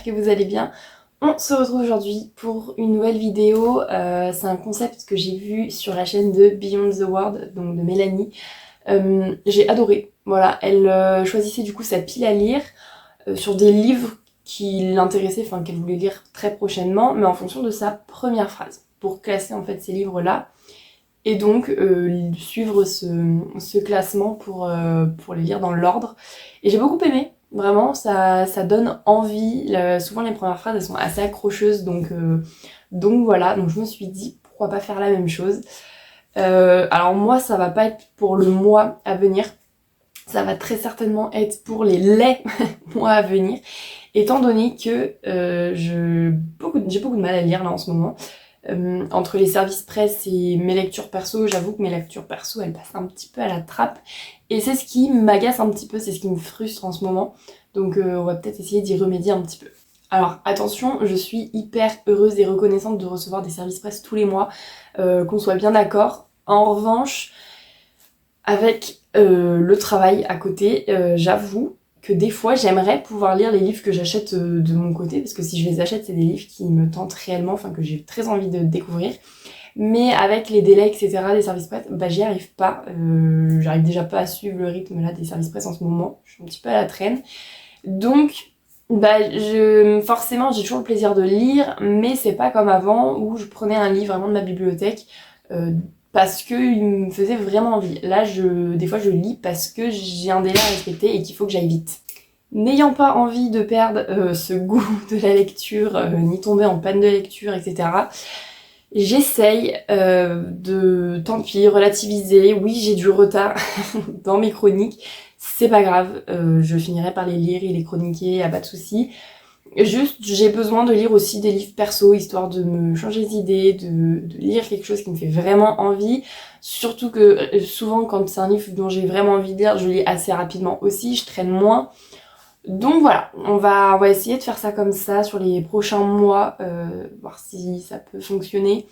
j'espère que vous allez bien. On se retrouve aujourd'hui pour une nouvelle vidéo. C'est un concept que j'ai vu sur la chaîne de Beyond the World, donc de Mélanie. J'ai adoré. Voilà, elle choisissait du coup sa pile à lire sur des livres qui l'intéressaient, enfin qu'elle voulait lire très prochainement, mais en fonction de sa première phrase, pour classer en fait ces livres-là. Et donc suivre ce classement pour les lire dans l'ordre. Et j'ai beaucoup aimé, vraiment, ça donne envie. Souvent les premières phrases elles sont assez accrocheuses, donc voilà, donc je me suis dit pourquoi pas faire la même chose. Alors moi ça va pas être pour le mois à venir, ça va très certainement être pour les mois à venir, étant donné que j'ai beaucoup de mal à lire là en ce moment. Entre les services presse et mes lectures perso, j'avoue que mes lectures perso elles passent un petit peu à la trappe et c'est ce qui m'agace un petit peu, c'est ce qui me frustre en ce moment, donc on va peut-être essayer d'y remédier un petit peu. Alors attention, je suis hyper heureuse et reconnaissante de recevoir des services presse tous les mois, qu'on soit bien d'accord. En revanche, avec le travail à côté, j'avoue que des fois j'aimerais pouvoir lire les livres que j'achète de mon côté, parce que si je les achète c'est des livres qui me tentent réellement, enfin que j'ai très envie de découvrir, mais avec les délais etc des services presse, bah j'y arrive pas, j'arrive déjà pas à suivre le rythme là des services presse en ce moment, je suis un petit peu à la traîne, donc bah forcément j'ai toujours le plaisir de lire, mais c'est pas comme avant où je prenais un livre vraiment de ma bibliothèque, parce qu'il me faisait vraiment envie. Là, des fois, je lis parce que j'ai un délai à respecter et qu'il faut que j'aille vite. N'ayant pas envie de perdre ce goût de la lecture, ni tomber en panne de lecture, etc., j'essaye de, tant pis, relativiser. Oui, j'ai du retard dans mes chroniques, c'est pas grave, je finirai par les lire et les chroniquer, y a pas de souci. Juste, j'ai besoin de lire aussi des livres perso, histoire de me changer d'idée, de lire quelque chose qui me fait vraiment envie. Surtout que souvent, quand c'est un livre dont j'ai vraiment envie de lire, je lis assez rapidement aussi, je traîne moins. Donc voilà, on va essayer de faire ça comme ça sur les prochains mois, voir si ça peut fonctionner.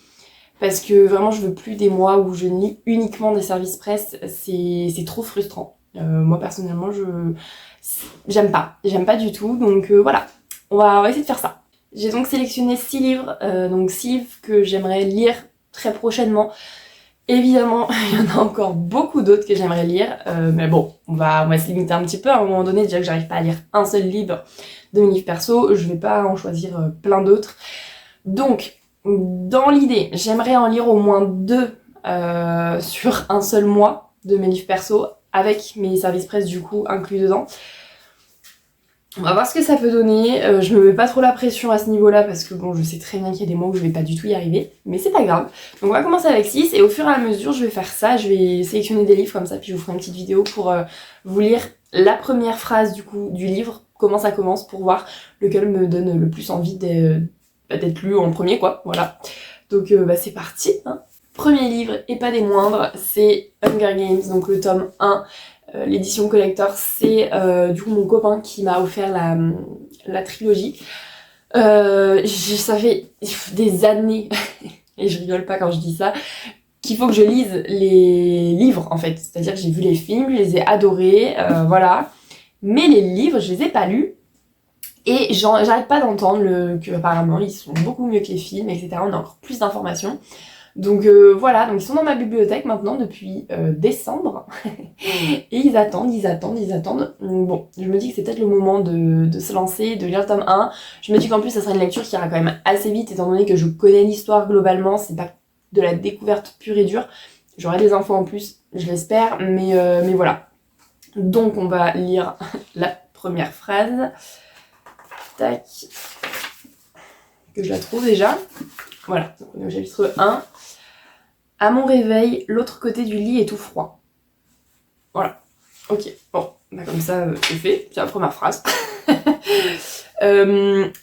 Parce que vraiment, je veux plus des mois où je lis uniquement des services presse, c'est trop frustrant. Moi, personnellement, j'aime pas du tout, donc voilà. On va essayer de faire ça. J'ai donc sélectionné 6 livres, donc 6 livres que j'aimerais lire très prochainement. Évidemment, il y en a encore beaucoup d'autres que j'aimerais lire, mais bon, on va se limiter un petit peu. À un moment donné, déjà que j'arrive pas à lire un seul livre de mes livres perso, je vais pas en choisir plein d'autres. Donc, dans l'idée, j'aimerais en lire au moins 2 sur un seul mois de mes livres perso, avec mes services presse du coup inclus dedans. On va voir ce que ça peut donner, je me mets pas trop la pression à ce niveau-là parce que bon, je sais très bien qu'il y a des mois où je vais pas du tout y arriver, mais c'est pas grave. Donc on va commencer avec 6 et au fur et à mesure je vais faire ça, je vais sélectionner des livres comme ça, puis je vous ferai une petite vidéo pour vous lire la première phrase du coup du livre, comment ça commence, pour voir lequel me donne le plus envie d'être lu en premier quoi, voilà. Donc c'est parti, hein. Premier livre, et pas des moindres, c'est Hunger Games, donc le tome 1. L'édition collector, c'est du coup mon copain qui m'a offert la trilogie. Ça fait des années, et je rigole pas quand je dis ça, qu'il faut que je lise les livres en fait. C'est-à-dire que j'ai vu les films, je les ai adorés, voilà. Mais les livres, je les ai pas lus. Et j'arrête pas d'entendre que apparemment ils sont beaucoup mieux que les films, etc. On a encore plus d'informations. Donc voilà, donc ils sont dans ma bibliothèque maintenant depuis décembre et ils attendent. Donc bon, je me dis que c'est peut-être le moment de se lancer, de lire le tome 1. Je me dis qu'en plus ça sera une lecture qui ira quand même assez vite étant donné que je connais l'histoire globalement, c'est pas de la découverte pure et dure. J'aurai des infos en plus, je l'espère, mais voilà. Donc on va lire la première phrase. Tac. Que je la trouve déjà. Voilà, donc chapitre 1. À mon réveil, l'autre côté du lit est tout froid. Voilà. Ok, bon, bah comme ça, c'est fait. C'est la première phrase.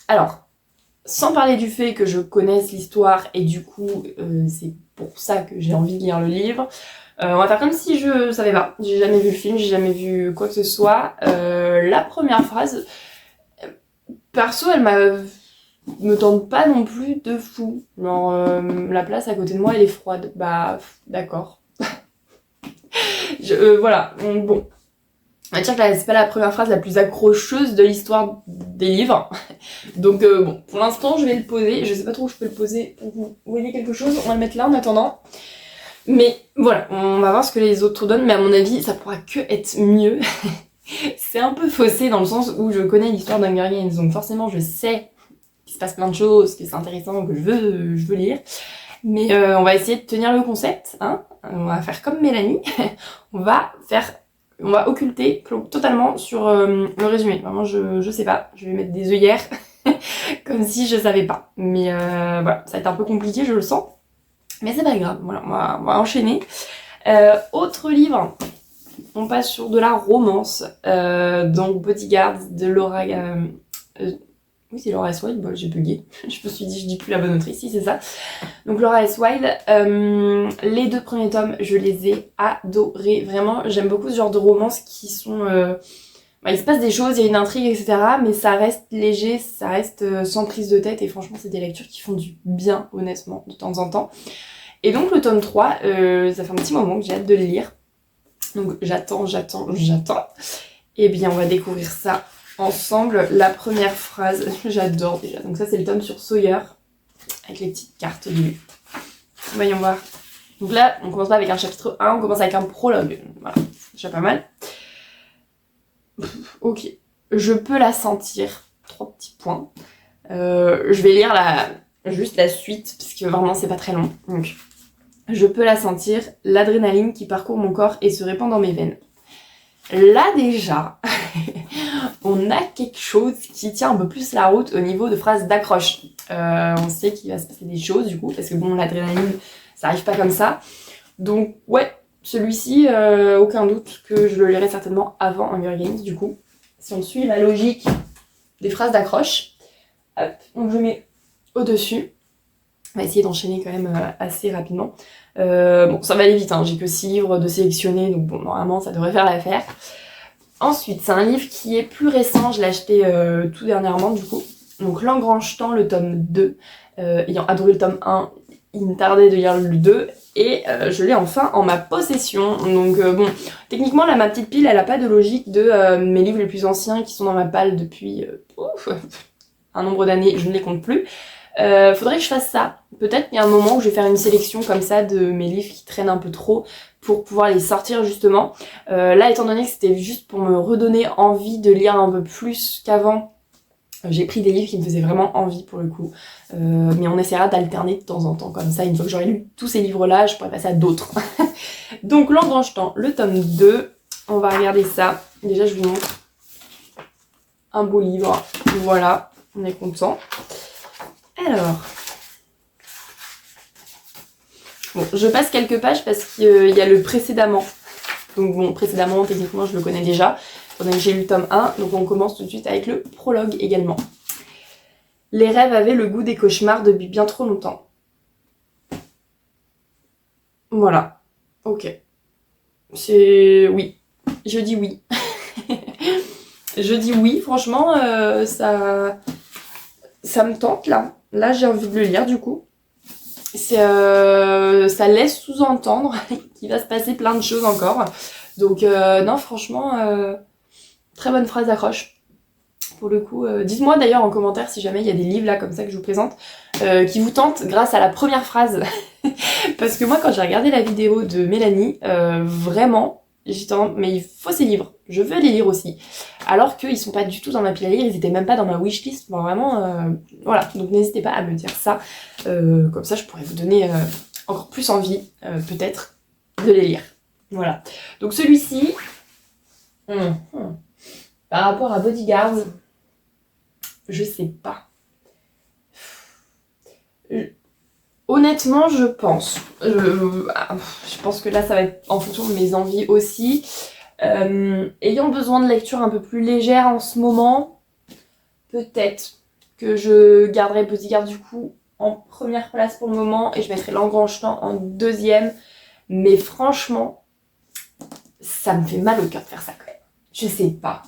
Alors, sans parler du fait que je connaisse l'histoire et du coup, c'est pour ça que j'ai envie de lire le livre, on va faire comme si je savais pas. J'ai jamais vu le film, j'ai jamais vu quoi que ce soit. La première phrase, perso, elle me tente pas non plus de fou. Genre, la place à côté de moi, elle est froide. Bah, d'accord. Voilà, bon. On va dire que là, c'est pas la première phrase la plus accrocheuse de l'histoire des livres. Donc bon, pour l'instant, je vais le poser. Je sais pas trop où je peux le poser pour que vous voyez quelque chose. On va le mettre là en attendant. Mais voilà, on va voir ce que les autres donnent. Mais à mon avis, ça pourra que être mieux. C'est un peu faussé dans le sens où je connais l'histoire d'Hunger Games. Donc forcément, je sais qu'il se passe plein de choses, que c'est intéressant, que je veux lire. Mais on va essayer de tenir le concept. Hein. On va faire comme Mélanie. On va occulter totalement sur le résumé. Vraiment, je sais pas. Je vais mettre des œillères comme si je savais pas. Mais voilà, ça va être un peu compliqué, je le sens. Mais c'est pas grave. Voilà, on va enchaîner. Autre livre. On passe sur de la romance. Donc Bodyguard de Laura... oui, c'est Laura S. Wilde. Bon, j'ai bugué. Je me suis dit, je dis plus la bonne autrice. Si, c'est ça. Donc Laura S. Wilde. Les 2 premiers tomes, je les ai adorés. Vraiment, j'aime beaucoup ce genre de romance qui sont... il se passe des choses, il y a une intrigue, etc. Mais ça reste léger, ça reste sans prise de tête. Et franchement, c'est des lectures qui font du bien, honnêtement, de temps en temps. Et donc le tome 3, ça fait un petit moment que j'ai hâte de le lire. Donc j'attends. Et bien, on va découvrir ça ensemble. La première phrase, j'adore déjà. Donc ça, c'est le tome sur Sawyer, avec les petites cartes du... Voyons voir. Donc là, on commence pas avec un chapitre 1, on commence avec un prologue. Voilà, c'est déjà pas mal. Ok, je peux la sentir. 3 petits points. Je vais lire juste la suite, parce que vraiment, c'est pas très long. Donc, je peux la sentir, l'adrénaline qui parcourt mon corps et se répand dans mes veines. Là déjà, on a quelque chose qui tient un peu plus la route au niveau de phrases d'accroche. On sait qu'il va se passer des choses du coup, parce que bon, l'adrénaline, ça arrive pas comme ça. Donc ouais, celui-ci, aucun doute que je le lirai certainement avant Hunger Games du coup. Si on suit la logique des phrases d'accroche, hop, donc je mets au-dessus. On va essayer d'enchaîner quand même assez rapidement. Bon, ça va aller vite, hein. J'ai que 6 livres de sélectionner, donc bon, normalement, ça devrait faire l'affaire. Ensuite, c'est un livre qui est plus récent, je l'ai acheté tout dernièrement, du coup. Donc, L'Engrange-Temps, le tome 2. Ayant adoré le tome 1, il me tardait de lire le 2, et je l'ai enfin en ma possession. Donc, bon, techniquement, là, ma petite pile, elle a pas de logique de mes livres les plus anciens qui sont dans ma palle depuis un nombre d'années, je ne les compte plus. Faudrait que je fasse ça. Peut-être qu'il y a un moment où je vais faire une sélection comme ça de mes livres qui traînent un peu trop pour pouvoir les sortir justement. Là, étant donné que c'était juste pour me redonner envie de lire un peu plus qu'avant, j'ai pris des livres qui me faisaient vraiment envie pour le coup. Mais on essaiera d'alterner de temps en temps comme ça. Une fois que j'aurai lu tous ces livres-là, je pourrai passer à d'autres. Donc, L'Engrange-Temps, le tome 2. On va regarder ça. Déjà, je vous montre un beau livre. Voilà, on est content. Alors, bon, je passe quelques pages parce qu'il y a le précédemment. Donc bon, précédemment, techniquement, je le connais déjà, pendant que j'ai lu le tome 1, donc on commence tout de suite avec le prologue également. Les rêves avaient le goût des cauchemars depuis bien trop longtemps. Voilà, ok. C'est... oui, je dis oui. Je dis oui, franchement, ça me tente là. Là, j'ai envie de le lire du coup. Ça laisse sous-entendre qu'il va se passer plein de choses encore. Donc non, franchement, très bonne phrase d'accroche. Pour le coup, dites-moi d'ailleurs en commentaire si jamais il y a des livres là comme ça que je vous présente qui vous tentent grâce à la première phrase. Parce que moi, quand j'ai regardé la vidéo de Mélanie, vraiment, j'étais en... mais il faut ces livres, je veux les lire aussi. Alors qu'ils sont pas du tout dans ma pile à lire, ils étaient même pas dans ma wishlist. Bon, vraiment, voilà. Donc n'hésitez pas à me dire ça. Comme ça, je pourrais vous donner encore plus envie, peut-être, de les lire. Voilà. Donc celui-ci, par rapport à Bodyguard, je sais pas. Honnêtement, je pense. Je pense que là, ça va être en fonction de mes envies aussi. Ayant besoin de lecture un peu plus légère en ce moment, peut-être que je garderai Bodyguard du coup en première place pour le moment et je mettrai L'Engrange-Temps en deuxième. Mais franchement, ça me fait mal au cœur de faire ça quand même. Je sais pas.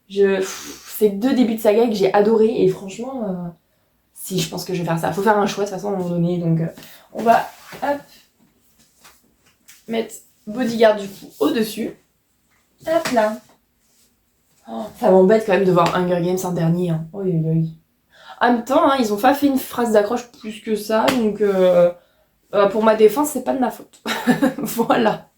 C'est 2 débuts de saga que j'ai adoré et franchement, si je pense que je vais faire ça. Faut faire un choix de toute façon à un moment donné. Donc on va hop, mettre Bodyguard du coup au-dessus. Hop là. Oh, ça m'embête quand même de voir Hunger Games en dernier. Hein. Oh, oui, oui. En même temps, hein, ils ont pas fait une phrase d'accroche plus que ça, donc pour ma défense, c'est pas de ma faute. Voilà.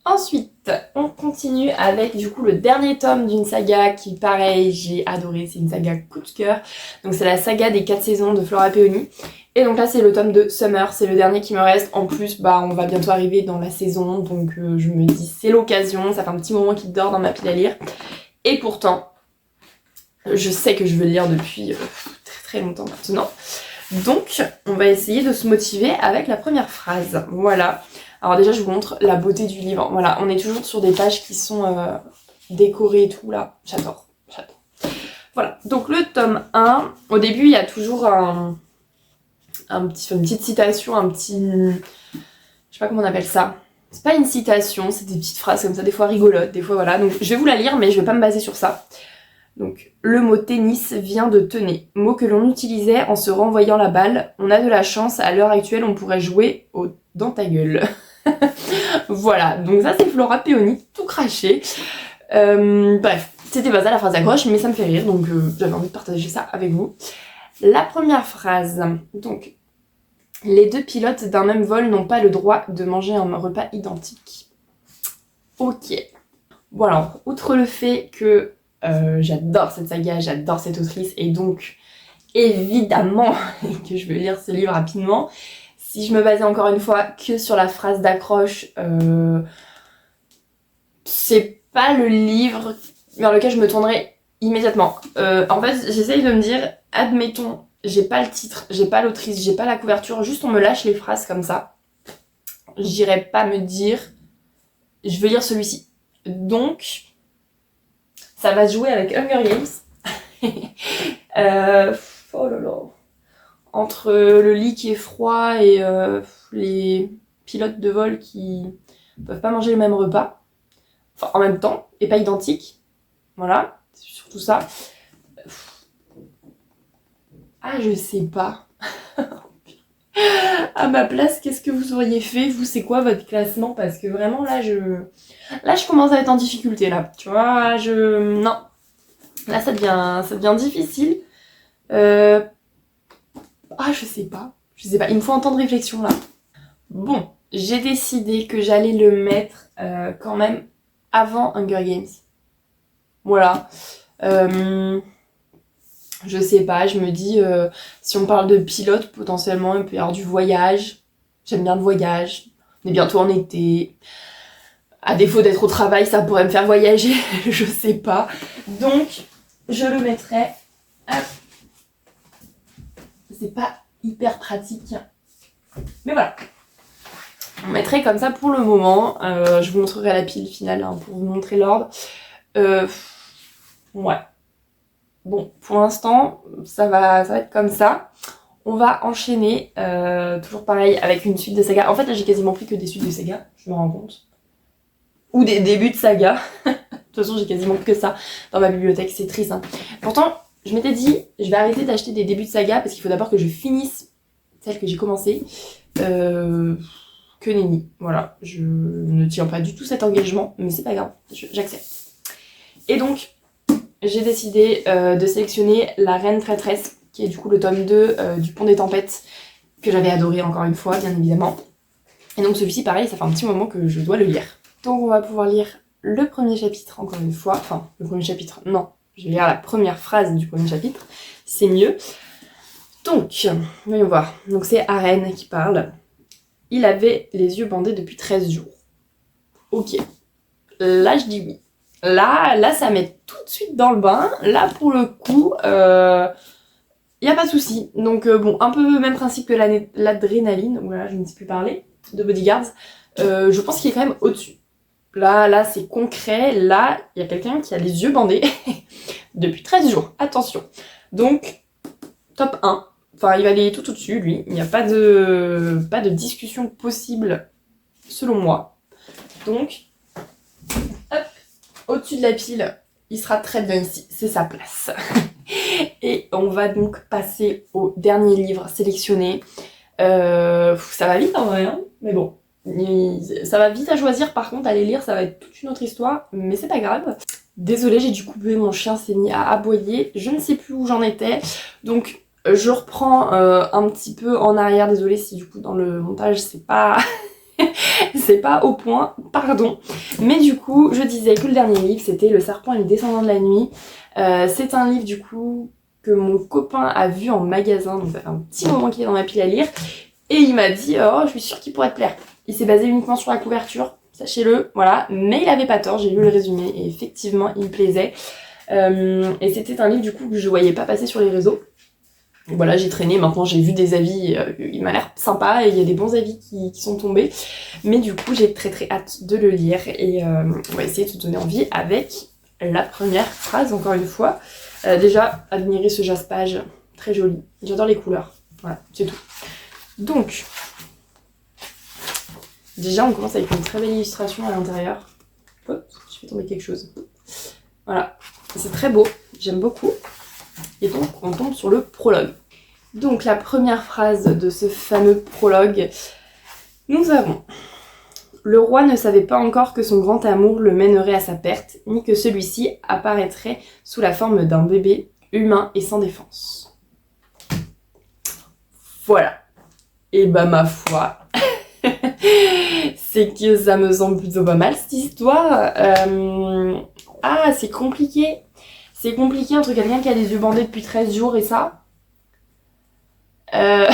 Ensuite, on continue avec du coup le dernier tome d'une saga qui, pareil, j'ai adoré, c'est une saga coup de cœur. Donc c'est la saga des 4 saisons de Flora Peony. Et donc là c'est le tome de Summer, c'est le dernier qui me reste. En plus, bah on va bientôt arriver dans la saison, donc je me dis c'est l'occasion, ça fait un petit moment qu'il dort dans ma pile à lire. Et pourtant, je sais que je veux le lire depuis très très longtemps maintenant. Donc on va essayer de se motiver avec la première phrase, voilà. Alors déjà je vous montre la beauté du livre, voilà, on est toujours sur des pages qui sont décorées et tout là, j'adore, j'adore. Voilà, donc le tome 1, au début il y a toujours une petite citation, un petit... je sais pas comment on appelle ça. C'est pas une citation, c'est des petites phrases comme ça, des fois rigolotes, des fois voilà. Donc je vais vous la lire mais je vais pas me baser sur ça. Donc, le mot tennis vient de tenez, mot que l'on utilisait en se renvoyant la balle. On a de la chance, à l'heure actuelle, on pourrait jouer au dans ta gueule. Voilà, donc ça c'est Flora Peony, tout craché. Bref, c'était pas ça la phrase d'accroche, mais ça me fait rire, donc j'avais envie de partager ça avec vous. La première phrase, donc, les deux pilotes d'un même vol n'ont pas le droit de manger un repas identique. Ok. Bon alors, outre le fait que j'adore cette saga, j'adore cette autrice et donc évidemment que je veux lire ce livre rapidement. Si je me basais encore une fois que sur la phrase d'accroche, c'est pas le livre vers lequel je me tournerais immédiatement. En fait, j'essaye de me dire, admettons, j'ai pas le titre, j'ai pas l'autrice, j'ai pas la couverture, juste on me lâche les phrases comme ça. J'irais pas me dire, je veux lire celui-ci. Donc, ça va se jouer avec Hunger Games. Oh là là. Entre le lit qui est froid et les pilotes de vol qui peuvent pas manger le même repas. Enfin, en même temps, et pas identiques. Voilà, c'est surtout ça. Ah, je sais pas. À ma place, qu'est-ce que vous auriez fait? Vous, c'est quoi votre classement? Parce que vraiment, là, je commence à être en difficulté, là. Tu vois, non. Là, ça devient difficile. Ah, je sais pas. Je sais pas. Il me faut un temps de réflexion, là. Bon, j'ai décidé que j'allais le mettre quand même avant Hunger Games. Voilà. Je sais pas, je me dis, si on parle de pilote, potentiellement, il peut y avoir du voyage. J'aime bien le voyage. On est bientôt en été. À défaut d'être au travail, ça pourrait me faire voyager. Je sais pas. Donc, je le mettrai. C'est pas hyper pratique. Mais voilà. On mettrait comme ça pour le moment. Je vous montrerai la pile finale hein, pour vous montrer l'ordre. Ouais. Bon, pour l'instant, ça va être comme ça. On va enchaîner, toujours pareil, avec une suite de sagas. En fait, là, j'ai quasiment pris que des suites de sagas, je me rends compte. Ou des débuts de sagas. De toute façon, j'ai quasiment que ça dans ma bibliothèque, c'est triste. Hein. Pourtant, je m'étais dit, je vais arrêter d'acheter des débuts de sagas parce qu'il faut d'abord que je finisse celle que j'ai commencée. Que nenni. Voilà, je ne tiens pas du tout cet engagement, mais c'est pas grave, j'accepte. Et donc, j'ai décidé de sélectionner La Reine Traîtresse, qui est du coup le tome 2 du Pont des Tempêtes, que j'avais adoré encore une fois, bien évidemment. Et donc celui-ci, pareil, ça fait un petit moment que je dois le lire. Donc on va pouvoir lire le premier chapitre encore une fois. Enfin, le premier chapitre, non. Je vais lire la première phrase du premier chapitre. C'est mieux. Donc, voyons voir. Donc c'est Arène qui parle. Il avait les yeux bandés depuis 13 jours. Ok. Là, je dis oui. Là, ça met tout de suite dans le bain. Là, pour le coup, y a pas de souci. Donc, bon, un peu même principe que l'adrénaline. Voilà, je ne sais plus parler. De Bodyguards. Je pense qu'il est quand même au-dessus. Là, c'est concret. Là, il y a quelqu'un qui a les yeux bandés depuis 13 jours. Attention. Donc, top 1. Enfin, il va aller tout au-dessus, lui. Il n'y a pas de discussion possible, selon moi. Donc, hop, au-dessus de la pile, il sera très bien ici. C'est sa place. Et on va donc passer au dernier livre sélectionné. Ça va vite en vrai, hein, mais bon. Ça va vite à choisir, par contre, à les lire, ça va être toute une autre histoire, mais c'est pas grave. Désolée, j'ai dû couper, mon chien s'est mis à aboyer, je ne sais plus où j'en étais. Donc je reprends un petit peu en arrière, désolée si du coup dans le montage c'est pas... c'est pas au point, pardon. Mais du coup, je disais que le dernier livre, c'était Le Serpent et le Descendant de la Nuit. C'est un livre du coup que mon copain a vu en magasin, donc ça fait un petit moment qu'il est dans ma pile à lire. Et il m'a dit, oh, je suis sûre qu'il pourrait te plaire. Il s'est basé uniquement sur la couverture, sachez-le, voilà. Mais il avait pas tort, j'ai lu le résumé et effectivement, il me plaisait. Et c'était un livre du coup que je voyais pas passer sur les réseaux. Voilà, j'ai traîné, maintenant j'ai vu des avis, il m'a l'air sympa et il y a des bons avis qui sont tombés. Mais du coup, j'ai très très hâte de le lire et on va essayer de se donner envie avec la première phrase, encore une fois. Déjà, admirez ce jaspage, très joli. J'adore les couleurs. Voilà, c'est tout. Donc, déjà on commence avec une très belle illustration à l'intérieur. Hop, je fais tomber quelque chose. Voilà, c'est très beau, j'aime beaucoup. Et donc on tombe sur le prologue. Donc la première phrase de ce fameux prologue, nous avons: le roi ne savait pas encore que son grand amour le mènerait à sa perte, ni que celui-ci apparaîtrait sous la forme d'un bébé humain et sans défense. Voilà. Et bah ma foi, c'est que ça me semble plutôt pas mal cette histoire. Ah, c'est compliqué. C'est compliqué entre quelqu'un qui a les yeux bandés depuis 13 jours et ça. Oh,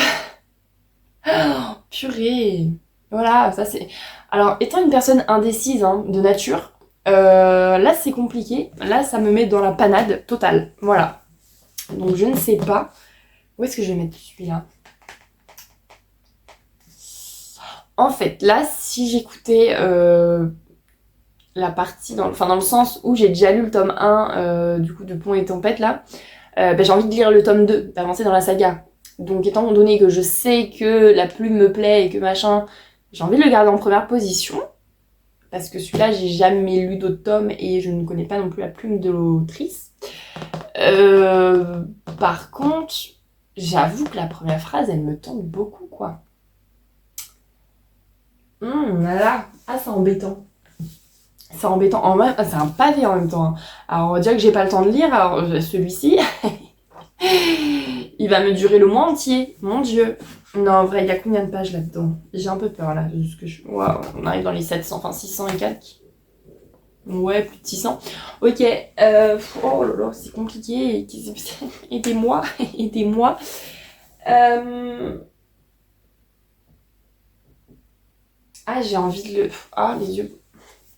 purée. Voilà, ça c'est... Alors, étant une personne indécise hein, de nature, là c'est compliqué. Là, ça me met dans la panade totale. Voilà. Donc, je ne sais pas. Où est-ce que je vais mettre celui-là ? En fait, là, si j'écoutais la partie, dans le sens où j'ai déjà lu le tome 1 du coup de Pont et Tempête, là, j'ai envie de lire le tome 2, d'avancer dans la saga. Donc étant donné que je sais que la plume me plaît et que machin, j'ai envie de le garder en première position, parce que celui-là, j'ai jamais lu d'autres tomes et je ne connais pas non plus la plume de l'autrice. Par contre, j'avoue que la première phrase, elle me tente beaucoup, quoi. Là, ah, c'est embêtant. C'est embêtant. En même, c'est un pavé en même temps. Hein. Alors, on va dire que j'ai pas le temps de lire. Alors, celui-ci, il va me durer le mois entier. Mon Dieu. Non, en vrai, il y a combien de pages là-dedans ? J'ai un peu peur, là. Waouh, on arrive dans les 700, enfin 600 et quelques. Ouais, plus de 600. Ok. Oh là là, c'est compliqué. Aidez-moi. Aidez-moi. Ah, j'ai envie de le... Ah, les yeux...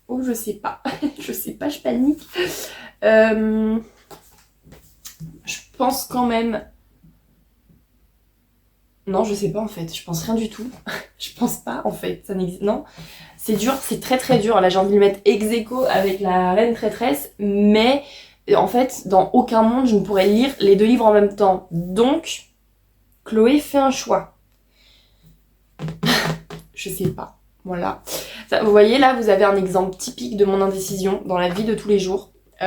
Oh, je sais pas. Je sais pas, je panique. Je pense quand même... Non, je sais pas en fait. Je pense rien du tout. Je pense pas en fait. Ça n'existe... Non. C'est dur, c'est très très dur. Là, j'ai envie de le mettre ex aequo avec la Reine Traîtresse. Mais en fait, dans aucun monde, je ne pourrais lire les deux livres en même temps. Donc, Chloé fait un choix. Je sais pas. Voilà. Ça, vous voyez, là, vous avez un exemple typique de mon indécision dans la vie de tous les jours. Oh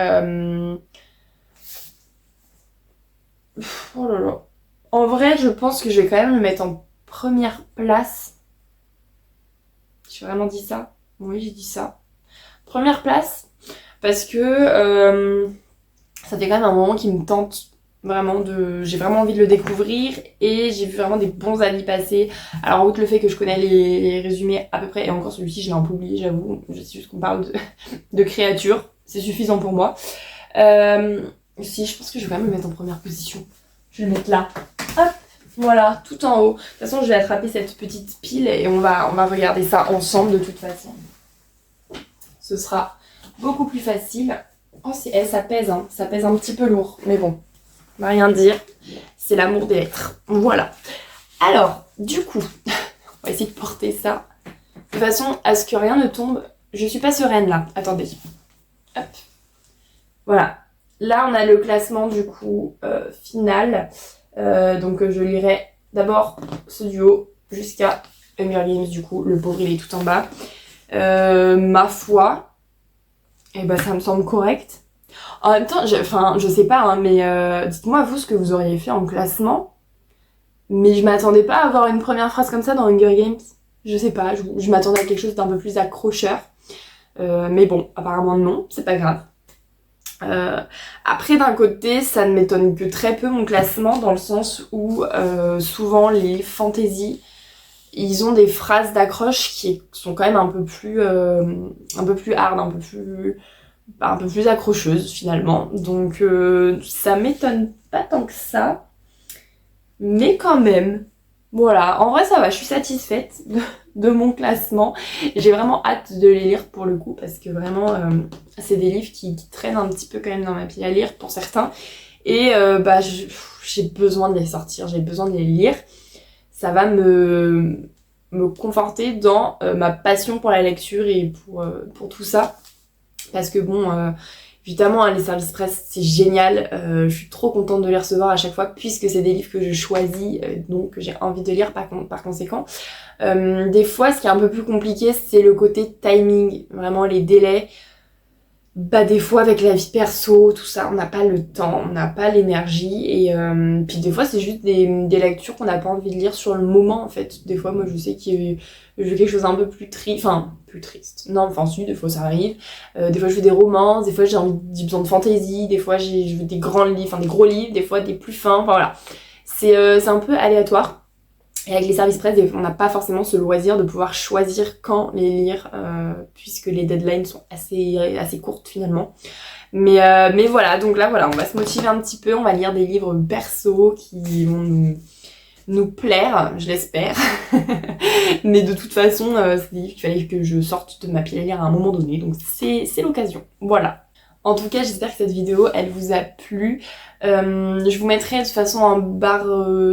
là là. En vrai, je pense que je vais quand même le mettre en première place. J'ai vraiment dit ça ? Oui, j'ai dit ça. Première place, parce que ça fait quand même un moment qui me tente vraiment de... J'ai vraiment envie de le découvrir et j'ai vu vraiment des bons avis passer. Alors, outre le fait que je connais les résumés à peu près, et encore celui-ci, je l'ai un peu oublié, j'avoue. Je sais juste qu'on parle de créatures. C'est suffisant pour moi. Si, je pense que je vais quand même le mettre en première position. Je vais le mettre là. Hop, voilà, tout en haut. De toute façon, je vais attraper cette petite pile et on va regarder ça ensemble de toute façon. Ce sera beaucoup plus facile. Oh, ça pèse, hein. Ça pèse un petit peu lourd. Mais bon, on va rien dire. C'est l'amour des lettres. Voilà. Alors, du coup, on va essayer de porter ça de façon à ce que rien ne tombe. Je suis pas sereine là. Attendez. Hop. Voilà. Là, on a le classement du coup final. Donc je lirai d'abord ce duo jusqu'à Hunger Games du coup. Le pauvre il est tout en bas. Ma foi, et ben ça me semble correct. En même temps, je sais pas, hein, mais dites-moi vous ce que vous auriez fait en classement. Mais je m'attendais pas à avoir une première phrase comme ça dans Hunger Games. Je sais pas, je m'attendais à quelque chose d'un peu plus accrocheur. Mais bon, apparemment non, c'est pas grave. Après d'un côté ça ne m'étonne que très peu mon classement dans le sens où souvent les fantasy ils ont des phrases d'accroche qui sont quand même un peu plus hard, un peu plus accrocheuses finalement. Donc ça m'étonne pas tant que ça, mais quand même. Voilà, en vrai ça va, je suis satisfaite de mon classement. J'ai vraiment hâte de les lire pour le coup parce que vraiment c'est des livres qui traînent un petit peu quand même dans ma pile à lire pour certains. Et j'ai besoin de les sortir, j'ai besoin de les lire. Ça va me conforter dans ma passion pour la lecture et pour tout ça. Parce que bon, évidemment, hein, les services presse, c'est génial. Je suis trop contente de les recevoir à chaque fois puisque c'est des livres que je choisis, donc que j'ai envie de lire par conséquent. Des fois, ce qui est un peu plus compliqué, c'est le côté timing, vraiment les délais. Bah des fois avec la vie perso, tout ça, on n'a pas le temps, on n'a pas l'énergie et puis des fois c'est juste des lectures qu'on n'a pas envie de lire sur le moment en fait. Des fois moi je sais que je veux quelque chose un peu plus triste, enfin plus triste. Non, enfin si, des fois ça arrive. Des fois je veux des romances, des fois j'ai besoin de fantaisie, des fois je veux des grands livres, enfin des gros livres, des fois des plus fins, enfin voilà. C'est un peu aléatoire. Et avec les services presse, on n'a pas forcément ce loisir de pouvoir choisir quand les lire, puisque les deadlines sont assez courtes finalement. Mais voilà, donc là voilà, on va se motiver un petit peu, on va lire des livres perso qui vont nous plaire, je l'espère. Mais de toute façon, c'est des livres qu'il fallait que je sorte de ma pile à lire à un moment donné, donc c'est l'occasion. Voilà. En tout cas, j'espère que cette vidéo, elle vous a plu. Je vous mettrai de toute façon en barre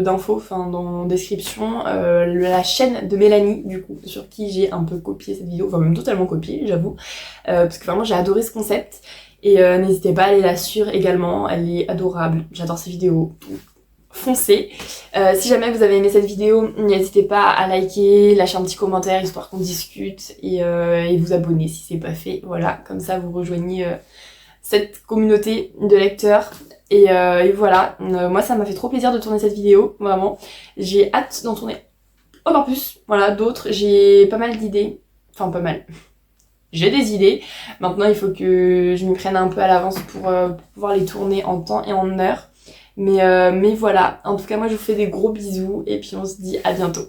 d'infos, enfin dans la description, la chaîne de Mélanie, du coup, sur qui j'ai un peu copié cette vidéo, enfin même totalement copié, j'avoue, parce que vraiment j'ai adoré ce concept. Et n'hésitez pas à aller la suivre également, elle est adorable, j'adore ses vidéos. Foncez. Si jamais vous avez aimé cette vidéo, n'hésitez pas à liker, lâcher un petit commentaire histoire qu'on discute et vous abonner si c'est pas fait. Voilà, comme ça vous rejoignez cette communauté de lecteurs. Et voilà, moi ça m'a fait trop plaisir de tourner cette vidéo, vraiment. J'ai hâte d'en tourner encore plus, voilà, d'autres. J'ai pas mal d'idées, enfin pas mal. J'ai des idées. Maintenant il faut que je m'y prenne un peu à l'avance pour pouvoir les tourner en temps et en heure. Mais voilà, en tout cas moi je vous fais des gros bisous et puis on se dit à bientôt.